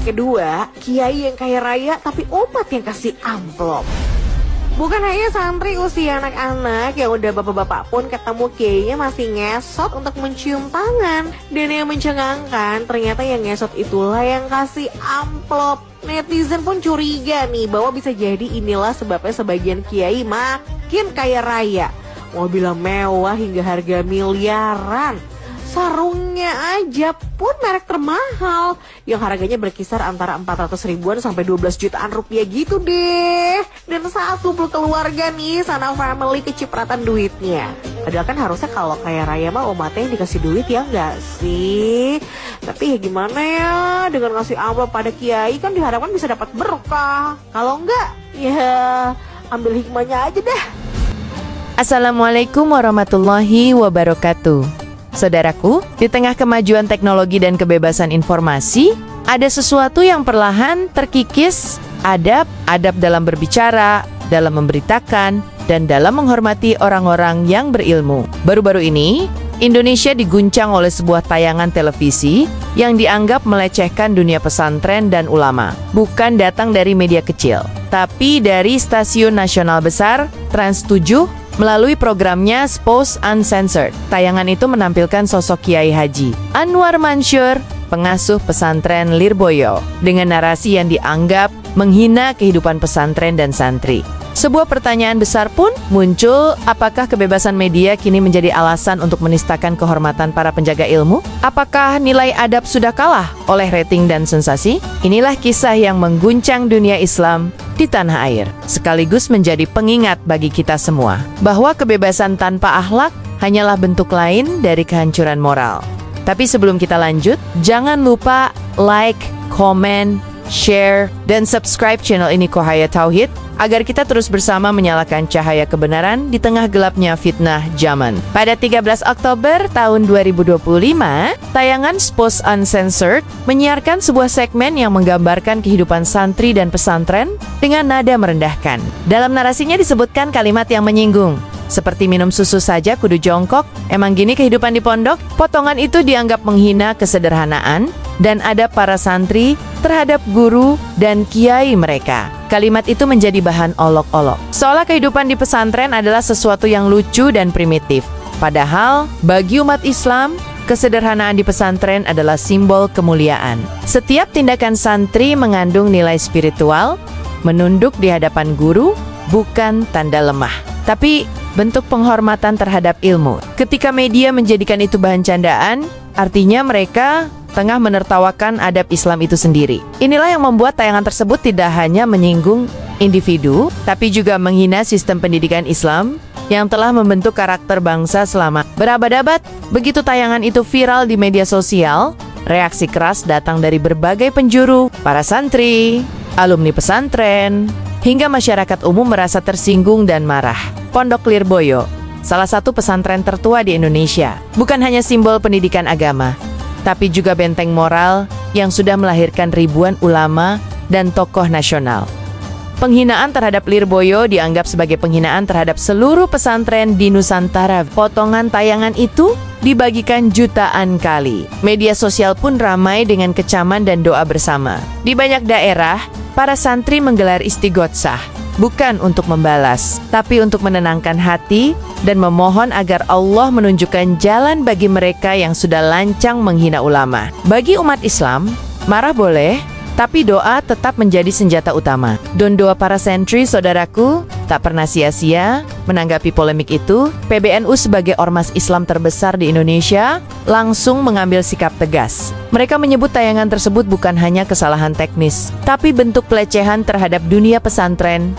Kedua, kiai yang kaya raya tapi umat yang kasih amplop. Bukan hanya santri usia anak-anak, yang udah bapak-bapak pun ketemu kiainya masih ngesot untuk mencium tangan. Dan yang mencengangkan, ternyata yang ngesot itulah yang kasih amplop. Netizen pun curiga nih bahwa bisa jadi inilah sebabnya sebagian kiai makin kaya raya. Mobilnya mewah hingga harga miliaran. Sarungnya aja pun merek termahal yang harganya berkisar antara 400 ribuan sampai 12 jutaan rupiah gitu deh. Dan saat kumpul keluarga nih, sana family kecipratan duitnya. Padahal kan harusnya kalau kaya raya mah umatnya yang dikasih duit ya enggak sih? Tapi ya gimana ya, dengan ngasih amplop pada kiai kan diharapkan bisa dapat berkah. Kalau enggak, ya ambil hikmahnya aja deh. Assalamualaikum warahmatullahi wabarakatuh. Saudaraku, di tengah kemajuan teknologi dan kebebasan informasi, ada sesuatu yang perlahan terkikis, adab dalam berbicara, dalam memberitakan, dan dalam menghormati orang-orang yang berilmu. Baru-baru ini, Indonesia diguncang oleh sebuah tayangan televisi yang dianggap melecehkan dunia pesantren dan ulama. Bukan datang dari media kecil, tapi dari stasiun nasional besar, Trans 7, melalui programnya Spos Uncensored. Tayangan itu menampilkan sosok Kiai Haji Anwar Mansyur, pengasuh pesantren Lirboyo, dengan narasi yang dianggap menghina kehidupan pesantren dan santri. Sebuah pertanyaan besar pun muncul, apakah kebebasan media kini menjadi alasan untuk menistakan kehormatan para penjaga ilmu? Apakah nilai adab sudah kalah oleh rating dan sensasi? Inilah kisah yang mengguncang dunia Islam di tanah air, sekaligus menjadi pengingat bagi kita semua bahwa kebebasan tanpa akhlak hanyalah bentuk lain dari kehancuran moral. Tapi sebelum kita lanjut, jangan lupa like, comment, share, dan subscribe channel ini Cahaya Tauhid agar kita terus bersama menyalakan cahaya kebenaran di tengah gelapnya fitnah zaman. Pada 13 Oktober tahun 2025, tayangan Spos Uncensored menyiarkan sebuah segmen yang menggambarkan kehidupan santri dan pesantren dengan nada merendahkan. Dalam narasinya disebutkan kalimat yang menyinggung, seperti minum susu saja kudu jongkok, emang gini kehidupan di pondok? Potongan itu dianggap menghina kesederhanaan dan adab para santri terhadap guru dan kiai mereka. Kalimat itu menjadi bahan olok-olok, seolah kehidupan di pesantren adalah sesuatu yang lucu dan primitif. Padahal, bagi umat Islam, kesederhanaan di pesantren adalah simbol kemuliaan. Setiap tindakan santri mengandung nilai spiritual, menunduk di hadapan guru, bukan tanda lemah, tapi bentuk penghormatan terhadap ilmu. Ketika media menjadikan itu bahan candaan, artinya mereka tengah menertawakan adab Islam itu sendiri. Inilah yang membuat tayangan tersebut tidak hanya menyinggung individu, tapi juga menghina sistem pendidikan Islam yang telah membentuk karakter bangsa selama berabad-abad. Begitu tayangan itu viral di media sosial, reaksi keras datang dari berbagai penjuru, para santri, alumni pesantren, hingga masyarakat umum merasa tersinggung dan marah. Pondok Lirboyo, salah satu pesantren tertua di Indonesia, bukan hanya simbol pendidikan agama, tapi juga benteng moral yang sudah melahirkan ribuan ulama dan tokoh nasional. Penghinaan terhadap Lirboyo dianggap sebagai penghinaan terhadap seluruh pesantren di Nusantara. Potongan tayangan itu dibagikan jutaan kali. Media sosial pun ramai dengan kecaman dan doa bersama. Di banyak daerah, para santri menggelar istighotsah, bukan untuk membalas, tapi untuk menenangkan hati dan memohon agar Allah menunjukkan jalan bagi mereka yang sudah lancang menghina ulama. Bagi umat Islam, marah boleh, tapi doa tetap menjadi senjata utama. Dan doa para santri, saudaraku, tak pernah sia-sia. Menanggapi polemik itu, PBNU sebagai ormas Islam terbesar di Indonesia langsung mengambil sikap tegas. Mereka menyebut tayangan tersebut bukan hanya kesalahan teknis, tapi bentuk pelecehan terhadap dunia pesantren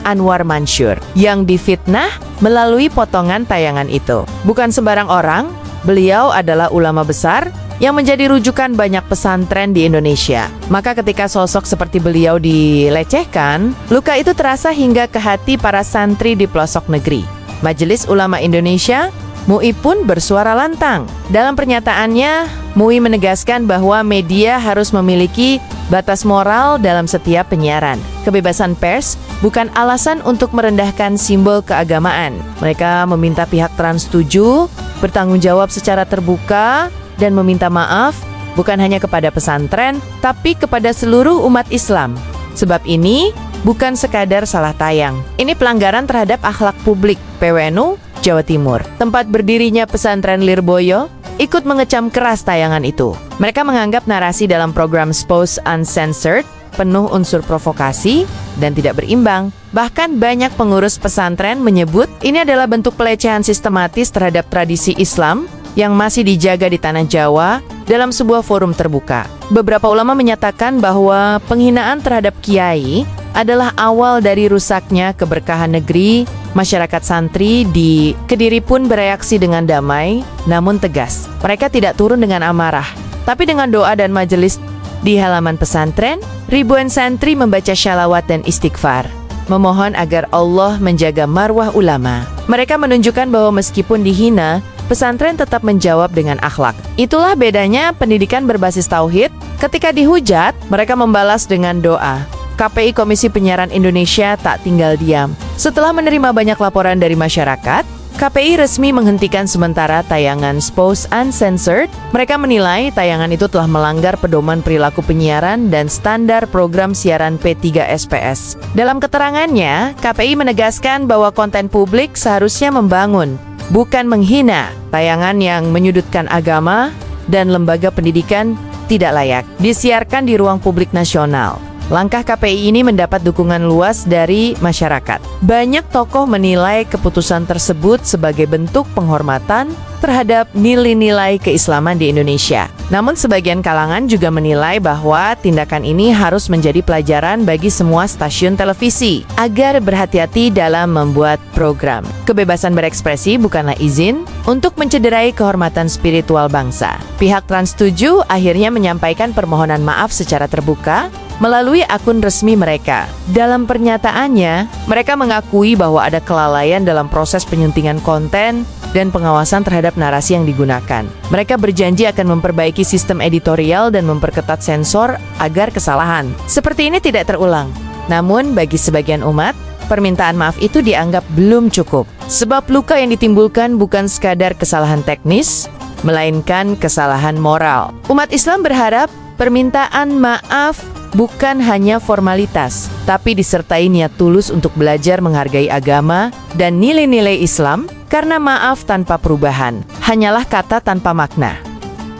Anwar Mansyur yang difitnah melalui potongan tayangan itu. Bukan sembarang orang, beliau adalah ulama besar yang menjadi rujukan banyak pesantren di Indonesia. Maka ketika sosok seperti beliau dilecehkan, luka itu terasa hingga ke hati para santri di pelosok negeri. Majelis Ulama Indonesia, MUI pun bersuara lantang. Dalam pernyataannya, MUI menegaskan bahwa media harus memiliki batas moral dalam setiap penyiaran. Kebebasan pers bukan alasan untuk merendahkan simbol keagamaan. Mereka meminta pihak Trans 7 bertanggung jawab secara terbuka dan meminta maaf bukan hanya kepada pesantren, tapi kepada seluruh umat Islam. Sebab ini bukan sekadar salah tayang. Ini pelanggaran terhadap akhlak publik PWNU Jawa Timur. Tempat berdirinya pesantren Lirboyo ikut mengecam keras tayangan itu. Mereka menganggap narasi dalam program Spouse Uncensored penuh unsur provokasi dan tidak berimbang. Bahkan banyak pengurus pesantren menyebut ini adalah bentuk pelecehan sistematis terhadap tradisi Islam yang masih dijaga di tanah Jawa dalam sebuah forum terbuka. Beberapa ulama menyatakan bahwa penghinaan terhadap kiai adalah awal dari rusaknya keberkahan negeri. Masyarakat santri di Kediri pun bereaksi dengan damai, namun tegas. Mereka tidak turun dengan amarah, tapi dengan doa dan majelis. Di halaman pesantren, ribuan santri membaca syalawat dan istighfar, memohon agar Allah menjaga marwah ulama. Mereka menunjukkan bahwa meskipun dihina, pesantren tetap menjawab dengan akhlak. Itulah bedanya pendidikan berbasis tauhid. Ketika dihujat, mereka membalas dengan doa. KPI Komisi Penyiaran Indonesia tak tinggal diam. Setelah menerima banyak laporan dari masyarakat, KPI resmi menghentikan sementara tayangan Spouse Uncensored. Mereka menilai tayangan itu telah melanggar pedoman perilaku penyiaran dan standar program siaran P3SPS. Dalam keterangannya, KPI menegaskan bahwa konten publik seharusnya membangun, bukan menghina. Tayangan yang menyudutkan agama dan lembaga pendidikan tidak layak disiarkan di ruang publik nasional. Langkah KPI ini mendapat dukungan luas dari masyarakat. Banyak tokoh menilai keputusan tersebut sebagai bentuk penghormatan terhadap nilai-nilai keislaman di Indonesia. Namun sebagian kalangan juga menilai bahwa tindakan ini harus menjadi pelajaran bagi semua stasiun televisi agar berhati-hati dalam membuat program. Kebebasan berekspresi bukanlah izin untuk mencederai kehormatan spiritual bangsa. Pihak Trans 7 akhirnya menyampaikan permohonan maaf secara terbuka melalui akun resmi mereka. Dalam pernyataannya, mereka mengakui bahwa ada kelalaian dalam proses penyuntingan konten dan pengawasan terhadap narasi yang digunakan. Mereka berjanji akan memperbaiki sistem editorial dan memperketat sensor agar kesalahan seperti ini tidak terulang. Namun, bagi sebagian umat, permintaan maaf itu dianggap belum cukup. Sebab luka yang ditimbulkan bukan sekadar kesalahan teknis, melainkan kesalahan moral. Umat Islam berharap permintaan maaf bukan hanya formalitas, tapi disertai niat tulus untuk belajar menghargai agama dan nilai-nilai Islam, karena maaf tanpa perubahan hanyalah kata tanpa makna.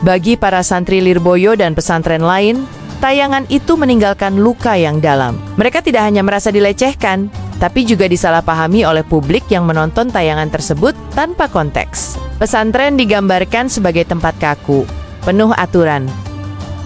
Bagi para santri Lirboyo dan pesantren lain, tayangan itu meninggalkan luka yang dalam. Mereka tidak hanya merasa dilecehkan, tapi juga disalahpahami oleh publik yang menonton tayangan tersebut tanpa konteks. Pesantren digambarkan sebagai tempat kaku, penuh aturan.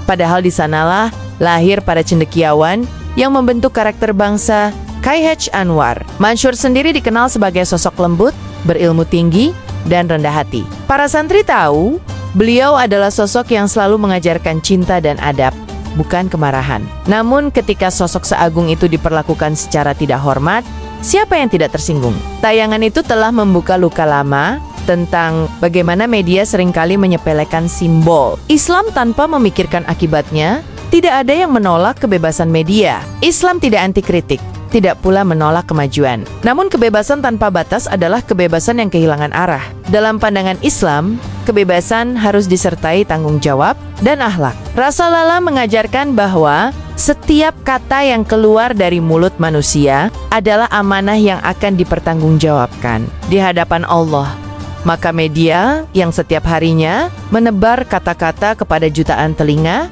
Padahal di sanalah lahir para cendekiawan yang membentuk karakter bangsa. K.H. Anwar Mansur sendiri dikenal sebagai sosok lembut, berilmu tinggi, dan rendah hati. Para santri tahu, beliau adalah sosok yang selalu mengajarkan cinta dan adab, bukan kemarahan. Namun ketika sosok seagung itu diperlakukan secara tidak hormat, siapa yang tidak tersinggung? Tayangan itu telah membuka luka lama tentang bagaimana media seringkali menyepelekan simbol Islam tanpa memikirkan akibatnya. Tidak ada yang menolak kebebasan media. Islam tidak anti kritik, tidak pula menolak kemajuan. Namun kebebasan tanpa batas adalah kebebasan yang kehilangan arah. Dalam pandangan Islam, kebebasan harus disertai tanggung jawab dan akhlak. Rasulullah mengajarkan bahwa setiap kata yang keluar dari mulut manusia adalah amanah yang akan dipertanggungjawabkan di hadapan Allah. Maka media yang setiap harinya menebar kata-kata kepada jutaan telinga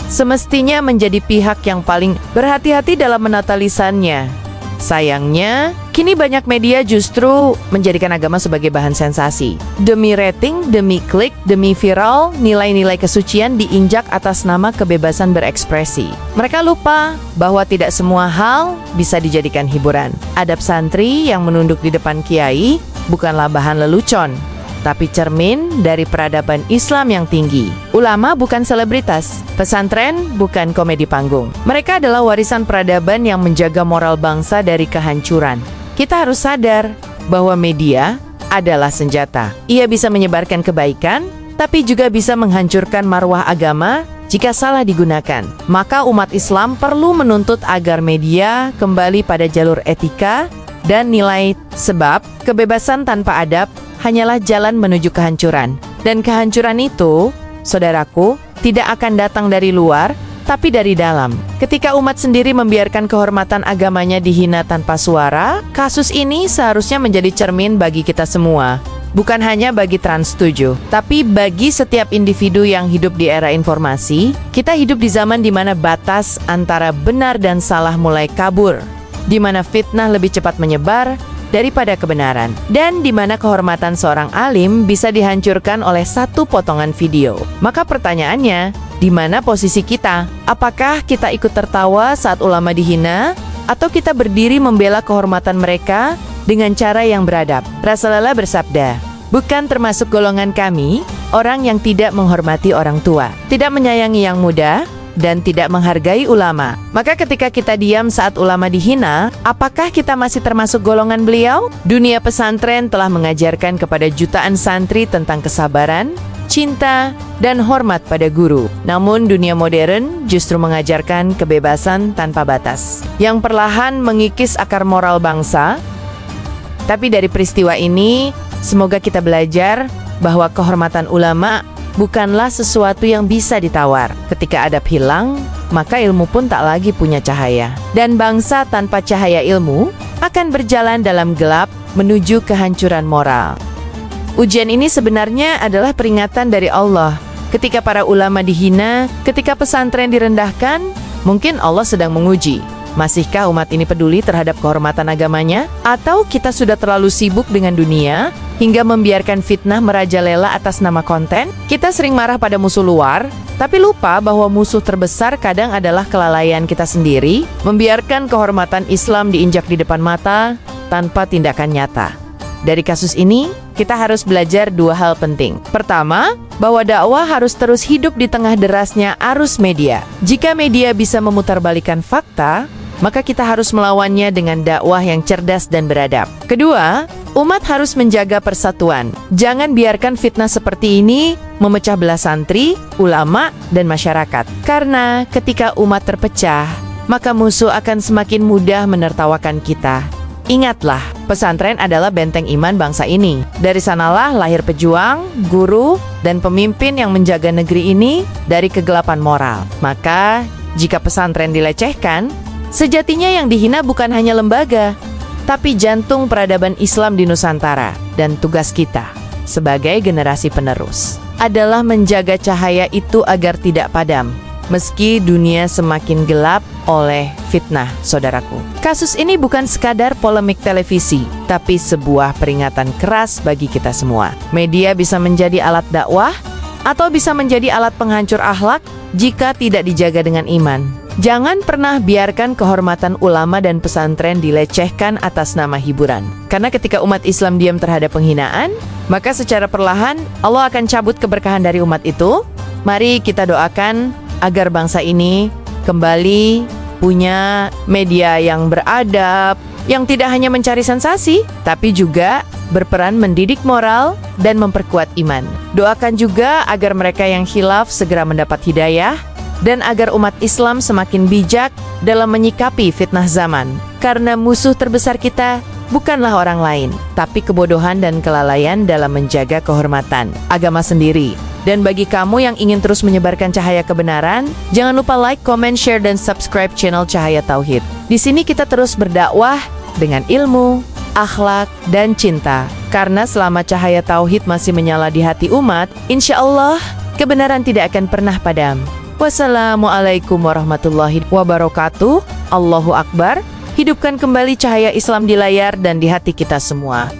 semestinya menjadi pihak yang paling berhati-hati dalam menata lisannya. Sayangnya, kini banyak media justru menjadikan agama sebagai bahan sensasi. Demi rating, demi klik, demi viral, nilai-nilai kesucian diinjak atas nama kebebasan berekspresi. Mereka lupa bahwa tidak semua hal bisa dijadikan hiburan. Adab santri yang menunduk di depan kiai bukanlah bahan lelucon, tapi cermin dari peradaban Islam yang tinggi. Ulama bukan selebritas, pesantren bukan komedi panggung. Mereka adalah warisan peradaban yang menjaga moral bangsa dari kehancuran. Kita harus sadar bahwa media adalah senjata. Ia bisa menyebarkan kebaikan, tapi juga bisa menghancurkan marwah agama jika salah digunakan. Maka umat Islam perlu menuntut agar media kembali pada jalur etika dan nilai, sebab kebebasan tanpa adab hanyalah jalan menuju kehancuran. Dan kehancuran itu saudaraku, tidak akan datang dari luar, tapi dari dalam. Ketika umat sendiri membiarkan kehormatan agamanya dihina tanpa suara, kasus ini seharusnya menjadi cermin bagi kita semua. Bukan hanya bagi Trans 7, tapi bagi setiap individu yang hidup di era informasi. Kita hidup di zaman di mana batas antara benar dan salah mulai kabur, di mana fitnah lebih cepat menyebar daripada kebenaran, dan di mana kehormatan seorang alim bisa dihancurkan oleh satu potongan video. Maka pertanyaannya, di mana posisi kita? Apakah kita ikut tertawa saat ulama dihina, atau kita berdiri membela kehormatan mereka dengan cara yang beradab? Rasulullah bersabda, "Bukan termasuk golongan kami orang yang tidak menghormati orang tua, tidak menyayangi yang muda, dan tidak menghargai ulama." Maka ketika kita diam saat ulama dihina, apakah kita masih termasuk golongan beliau? Dunia pesantren telah mengajarkan kepada jutaan santri tentang kesabaran, cinta, dan hormat pada guru. Namun dunia modern justru mengajarkan kebebasan tanpa batas, yang perlahan mengikis akar moral bangsa. Tapi dari peristiwa ini, semoga kita belajar bahwa kehormatan ulama bukanlah sesuatu yang bisa ditawar. Ketika adab hilang, maka ilmu pun tak lagi punya cahaya. Dan bangsa tanpa cahaya ilmu akan berjalan dalam gelap menuju kehancuran moral. Ujian ini sebenarnya adalah peringatan dari Allah. Ketika para ulama dihina, ketika pesantren direndahkan, mungkin Allah sedang menguji. Masihkah umat ini peduli terhadap kehormatan agamanya? Atau kita sudah terlalu sibuk dengan dunia hingga membiarkan fitnah merajalela atas nama konten? Kita sering marah pada musuh luar, tapi lupa bahwa musuh terbesar kadang adalah kelalaian kita sendiri, membiarkan kehormatan Islam diinjak di depan mata tanpa tindakan nyata. Dari kasus ini, kita harus belajar dua hal penting. Pertama, bahwa dakwah harus terus hidup di tengah derasnya arus media. Jika media bisa memutarbalikkan fakta, maka kita harus melawannya dengan dakwah yang cerdas dan beradab. Kedua, umat harus menjaga persatuan. Jangan biarkan fitnah seperti ini memecah belah santri, ulama, dan masyarakat. Karena ketika umat terpecah, maka musuh akan semakin mudah menertawakan kita. Ingatlah, pesantren adalah benteng iman bangsa ini. Dari sanalah lahir pejuang, guru, dan pemimpin yang menjaga negeri ini dari kegelapan moral. Maka, jika pesantren dilecehkan, sejatinya yang dihina bukan hanya lembaga, tapi jantung peradaban Islam di Nusantara. Dan tugas kita sebagai generasi penerus adalah menjaga cahaya itu agar tidak padam, meski dunia semakin gelap oleh fitnah, saudaraku. Kasus ini bukan sekadar polemik televisi, tapi sebuah peringatan keras bagi kita semua. Media bisa menjadi alat dakwah, atau bisa menjadi alat penghancur akhlak jika tidak dijaga dengan iman. Jangan pernah biarkan kehormatan ulama dan pesantren dilecehkan atas nama hiburan. Karena ketika umat Islam diam terhadap penghinaan, maka secara perlahan Allah akan cabut keberkahan dari umat itu. Mari kita doakan agar bangsa ini kembali punya media yang beradab, yang tidak hanya mencari sensasi, tapi juga berperan mendidik moral dan memperkuat iman. Doakan juga agar mereka yang khilaf segera mendapat hidayah, dan agar umat Islam semakin bijak dalam menyikapi fitnah zaman. Karena musuh terbesar kita bukanlah orang lain, tapi kebodohan dan kelalaian dalam menjaga kehormatan agama sendiri. Dan bagi kamu yang ingin terus menyebarkan cahaya kebenaran, jangan lupa like, comment, share, dan subscribe channel Cahaya Tauhid. Di sini kita terus berdakwah dengan ilmu, akhlak, dan cinta. Karena selama cahaya Tauhid masih menyala di hati umat, insya Allah kebenaran tidak akan pernah padam. Wassalamualaikum warahmatullahi wabarakatuh. Allahu Akbar. Hidupkan kembali cahaya Islam di layar dan di hati kita semua.